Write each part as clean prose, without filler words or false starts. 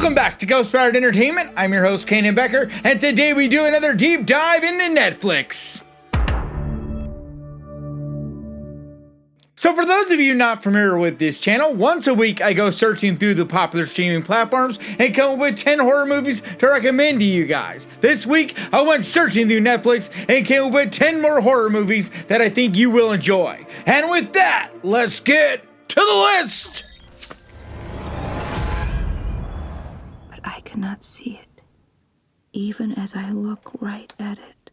Welcome back to Ghost Powered Entertainment. I'm your host, Kanan Becker, and today we do another deep dive into Netflix. So for those of you not familiar with this channel, once a week I go searching through the popular streaming platforms and come up with 10 horror movies to recommend to you guys. This week I went searching through Netflix and came up with 10 more horror movies that I think you will enjoy. And with that, let's get to the list! But I cannot see it, even as I look right at it.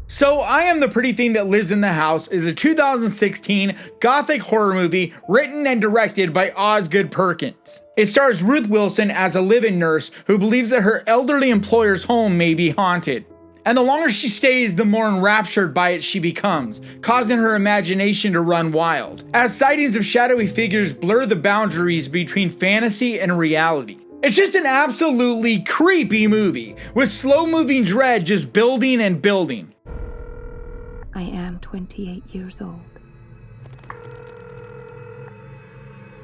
So I Am the Pretty Thing That Lives in the House is a 2016 gothic horror movie written and directed by Osgood Perkins. It stars Ruth Wilson as a live-in nurse who believes that her elderly employer's home may be haunted. And the longer she stays, the more enraptured by it she becomes, causing her imagination to run wild, as sightings of shadowy figures blur the boundaries between fantasy and reality. It's just an absolutely creepy movie, with slow-moving dread just building and building. I am 28 years old.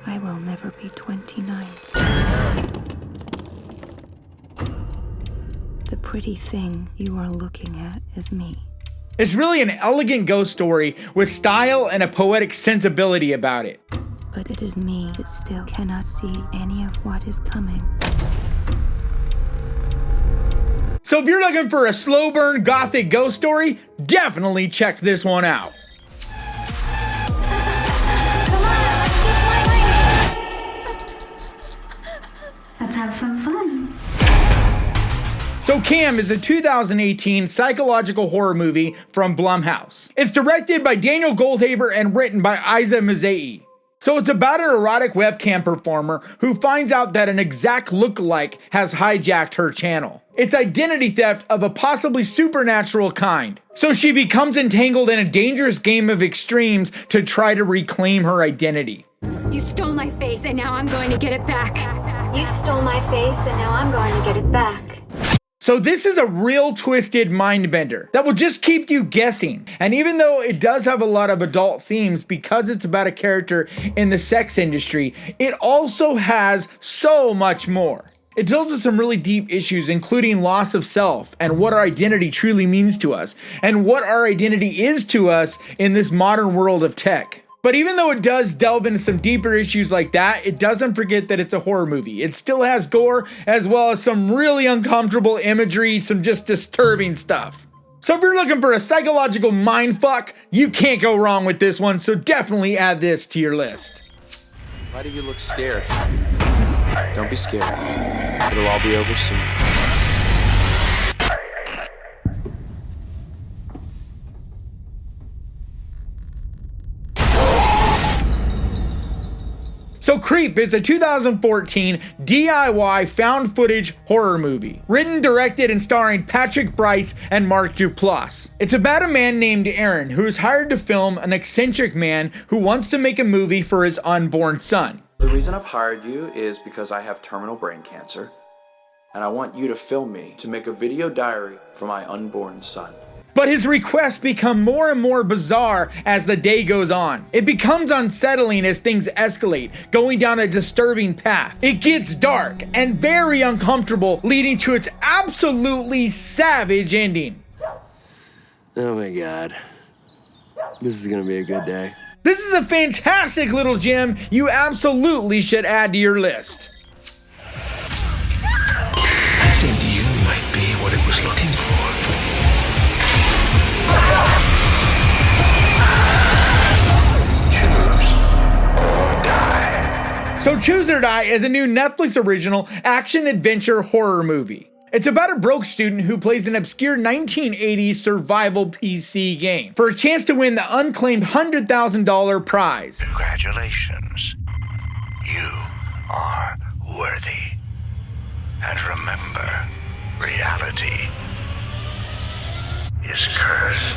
I will never be 29. The pretty thing you are looking at is me. It's really an elegant ghost story with style and a poetic sensibility about it. But it is me that still cannot see any of what is coming. So if you're looking for a slow burn gothic ghost story, definitely check this one out. Let's have some fun. So Cam is a 2018 psychological horror movie from Blumhouse. It's directed by Daniel Goldhaber and written by Isa Mazei. So it's about an erotic webcam performer who finds out that an exact lookalike has hijacked her channel. It's identity theft of a possibly supernatural kind. So she becomes entangled in a dangerous game of extremes to try to reclaim her identity. You stole my face and now I'm going to get it back. You stole my face and now I'm going to get it back. So this is a real twisted mind bender that will just keep you guessing. And even though it does have a lot of adult themes because it's about a character in the sex industry, it also has so much more. It deals with some really deep issues, including loss of self and what our identity truly means to us and what our identity is to us in this modern world of tech. But even though it does delve into some deeper issues like that, it doesn't forget that it's a horror movie. It still has gore, as well as some really uncomfortable imagery, some just disturbing stuff. So if you're looking for a psychological mindfuck, you can't go wrong with this one, so definitely add this to your list. Why do you look scared? Don't be scared. It'll all be over soon. So Creep is a 2014 DIY found footage horror movie, written, directed, and starring Patrick Brice and Mark Duplass. It's about a man named Aaron who is hired to film an eccentric man who wants to make a movie for his unborn son. The reason I've hired you is because I have terminal brain cancer, and I want you to film me to make a video diary for my unborn son. But his requests become more and more bizarre as the day goes on. It becomes unsettling as things escalate, going down a disturbing path. It gets dark and very uncomfortable, leading to its absolutely savage ending. Oh my god. This is gonna be a good day. This is a fantastic little gem you absolutely should add to your list. I think you might be what it was looking for. So Choose or Die is a new Netflix original action-adventure horror movie. It's about a broke student who plays an obscure 1980s survival PC game for a chance to win the unclaimed $100,000 prize. Congratulations. You are worthy. And remember, reality is cursed.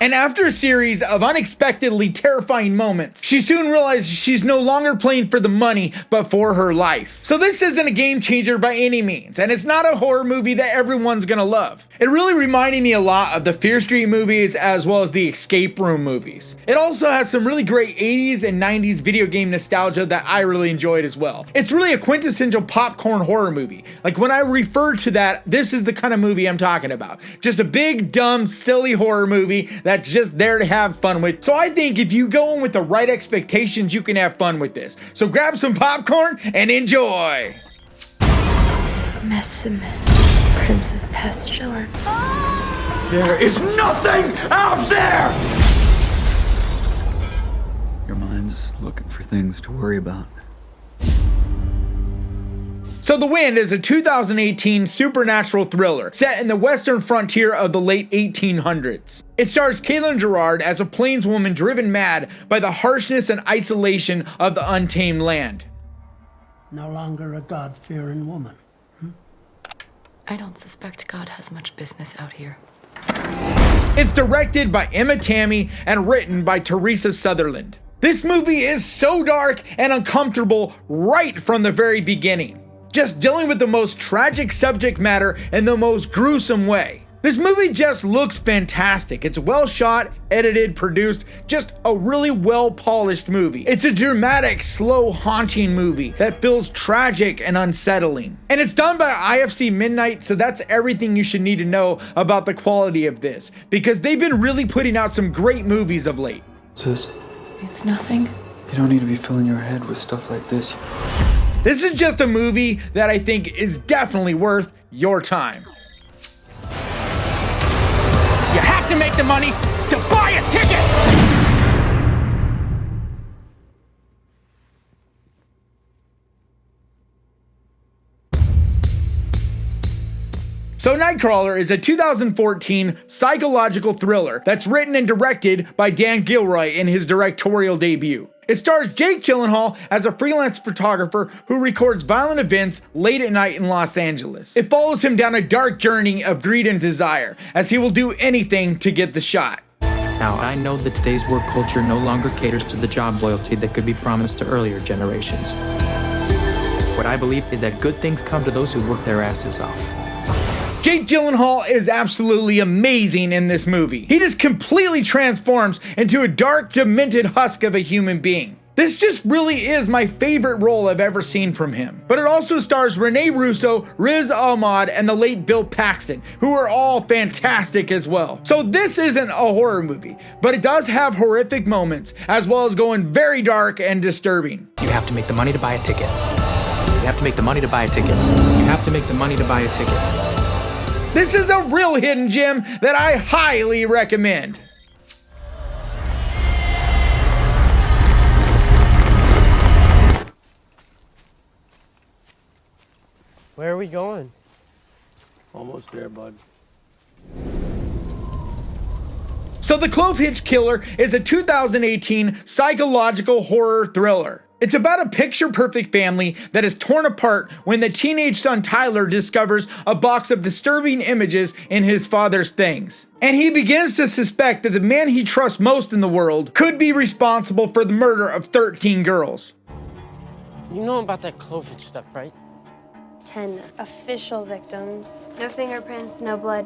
And after a series of unexpectedly terrifying moments, she soon realizes she's no longer playing for the money, but for her life. So this isn't a game changer by any means, and it's not a horror movie that everyone's gonna love. It really reminded me a lot of the Fear Street movies as well as the Escape Room movies. It also has some really great 80s and 90s video game nostalgia that I really enjoyed as well. It's really a quintessential popcorn horror movie. Like when I refer to that, this is the kind of movie I'm talking about. Just a big, dumb, silly horror movie that's just there to have fun with. So I think if you go in with the right expectations, you can have fun with this. So grab some popcorn and enjoy! Messamint, Prince of Pestilence. There is nothing out there! Your mind's looking for things to worry about. So The Wind is a 2018 supernatural thriller set in the western frontier of the late 1800s. It stars Caitlin Gerard as a plainswoman driven mad by the harshness and isolation of the untamed land. No longer a God-fearing woman. I don't suspect God has much business out here. It's directed by Emma Tammy and written by Teresa Sutherland. This movie is so dark and uncomfortable right from the very beginning, just dealing with the most tragic subject matter in the most gruesome way. This movie just looks fantastic. It's well shot, edited, produced, just a really well polished movie. It's a dramatic, slow, haunting movie that feels tragic and unsettling. And it's done by IFC Midnight, so that's everything you should need to know about the quality of this, because they've been really putting out some great movies of late. Sis, It's nothing. you don't need to be filling your head with stuff like this. This is just a movie that I think is definitely worth your time. You have to make the money to buy a ticket! So Nightcrawler is a 2014 psychological thriller that's written and directed by Dan Gilroy in his directorial debut. It stars Jake Gyllenhaal as a freelance photographer who records violent events late at night in Los Angeles. It follows him down a dark journey of greed and desire, as he will do anything to get the shot. Now, I know that today's work culture no longer caters to the job loyalty that could be promised to earlier generations. What I believe is that good things come to those who work their asses off. Jake Gyllenhaal is absolutely amazing in this movie. He just completely transforms into a dark, demented husk of a human being. This just really is my favorite role I've ever seen from him. But it also stars Rene Russo, Riz Ahmed, and the late Bill Paxton, who are all fantastic as well. So this isn't a horror movie, but it does have horrific moments, as well as going very dark and disturbing. You have to make the money to buy a ticket. You have to make the money to buy a ticket. You have to make the money to buy a ticket. This is a real hidden gem that I highly recommend. Where are we going? Almost there, bud. So The Clovehitch Killer is a 2018 psychological horror thriller. It's about a picture-perfect family that is torn apart when the teenage son Tyler discovers a box of disturbing images in his father's things. And he begins to suspect that the man he trusts most in the world could be responsible for the murder of 13 girls. You know about that Clovehitch stuff, right? 10 official victims. No fingerprints, no blood.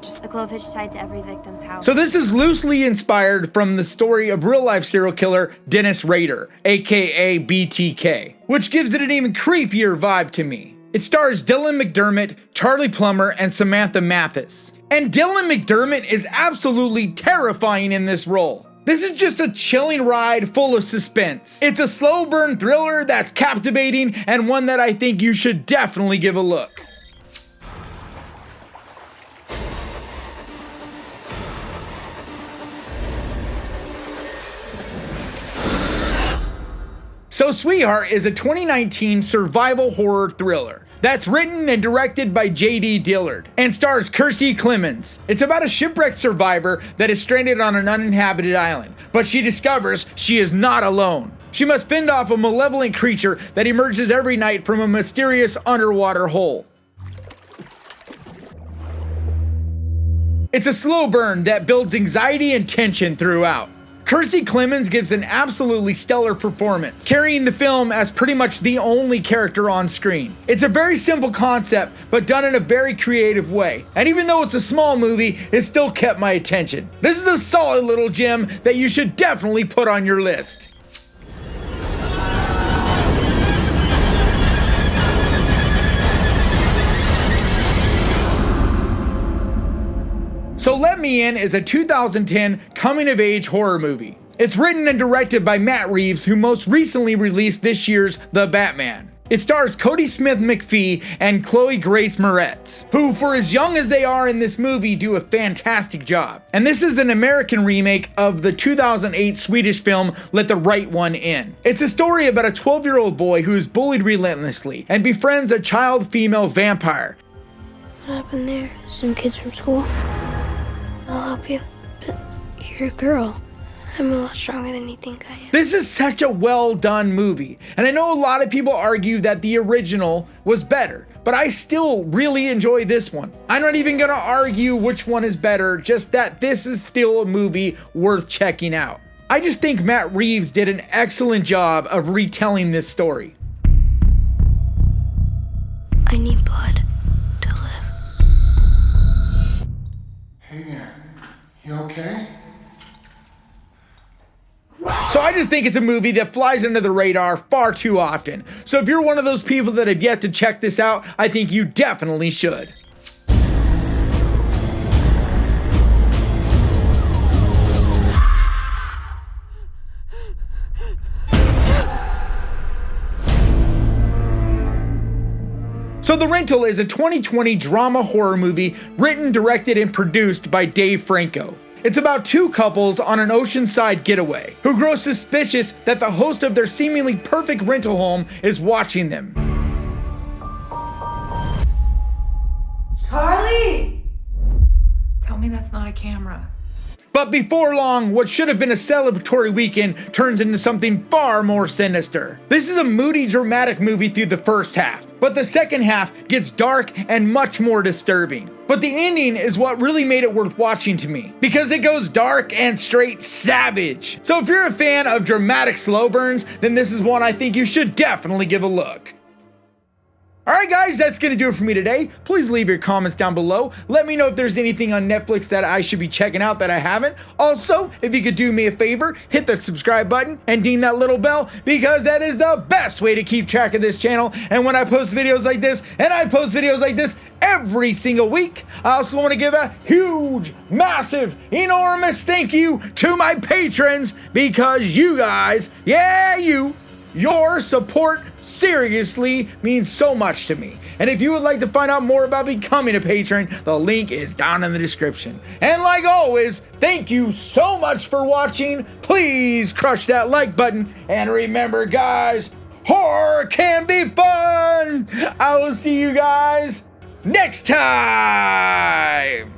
Just the Clovehitch tied to every victim's house. So this is loosely inspired from the story of real-life serial killer Dennis Rader, aka BTK, which gives it an even creepier vibe to me. It stars Dylan McDermott, Charlie Plummer, and Samantha Mathis. And Dylan McDermott is absolutely terrifying in this role. This is just a chilling ride full of suspense. It's a slow burn thriller that's captivating and one that I think you should definitely give a look. So Sweetheart is a 2019 survival horror thriller that's written and directed by J.D. Dillard and stars Kiersey Clemons. It's about a shipwrecked survivor that is stranded on an uninhabited island, but she discovers she is not alone. She must fend off a malevolent creature that emerges every night from a mysterious underwater hole. It's a slow burn that builds anxiety and tension throughout. Kiersey Clemons gives an absolutely stellar performance, carrying the film as pretty much the only character on screen. It's a very simple concept, but done in a very creative way. And even though it's a small movie, it still kept my attention. This is a solid little gem that you should definitely put on your list. So Let Me In is a 2010 coming-of-age horror movie. It's written and directed by Matt Reeves, who most recently released this year's The Batman. It stars Cody Smith McPhee and Chloe Grace Moretz, who, for as young as they are in this movie, do a fantastic job. And this is an American remake of the 2008 Swedish film Let the Right One In. It's a story about a 12-year-old boy who is bullied relentlessly and befriends a child female vampire. What happened there? Some kids from school? I'll help you, but you're a girl. I'm a lot stronger than you think I am. This is such a well done movie, and I know a lot of people argue that the original was better, but I still really enjoy this one. I'm not even gonna argue which one is better, just that this is still a movie worth checking out. I just think Matt Reeves did an excellent job of retelling this story. I need blood to live. Hey there, you okay? So I just think it's a movie that flies under the radar far too often. So if you're one of those people that have yet to check this out, I think you definitely should. So The Rental is a 2020 drama horror movie written, directed, and produced by Dave Franco. It's about two couples on an oceanside getaway who grow suspicious that the host of their seemingly perfect rental home is watching them. Charlie! Tell me that's not a camera. But before long, what should have been a celebratory weekend turns into something far more sinister. This is a moody, dramatic movie through the first half, but the second half gets dark and much more disturbing. But the ending is what really made it worth watching to me, because it goes dark and straight savage. So if you're a fan of dramatic slow burns, then this is one I think you should definitely give a look. Alright guys, that's going to do it for me today. Please leave your comments down below. Let me know if there's anything on Netflix that I should be checking out that I haven't. Also, if you could do me a favor, hit the subscribe button and ding that little bell, because that is the best way to keep track of this channel. And when I post videos like this, and I post videos like this every single week, I also want to give a huge, massive, enormous thank you to my patrons, because you guys, yeah, your support seriously means so much to me. And if you would like to find out more about becoming a patron, the link is down in the description. And like always, thank you so much for watching. Please crush that like button. And remember guys, horror can be fun. I will see you guys next time.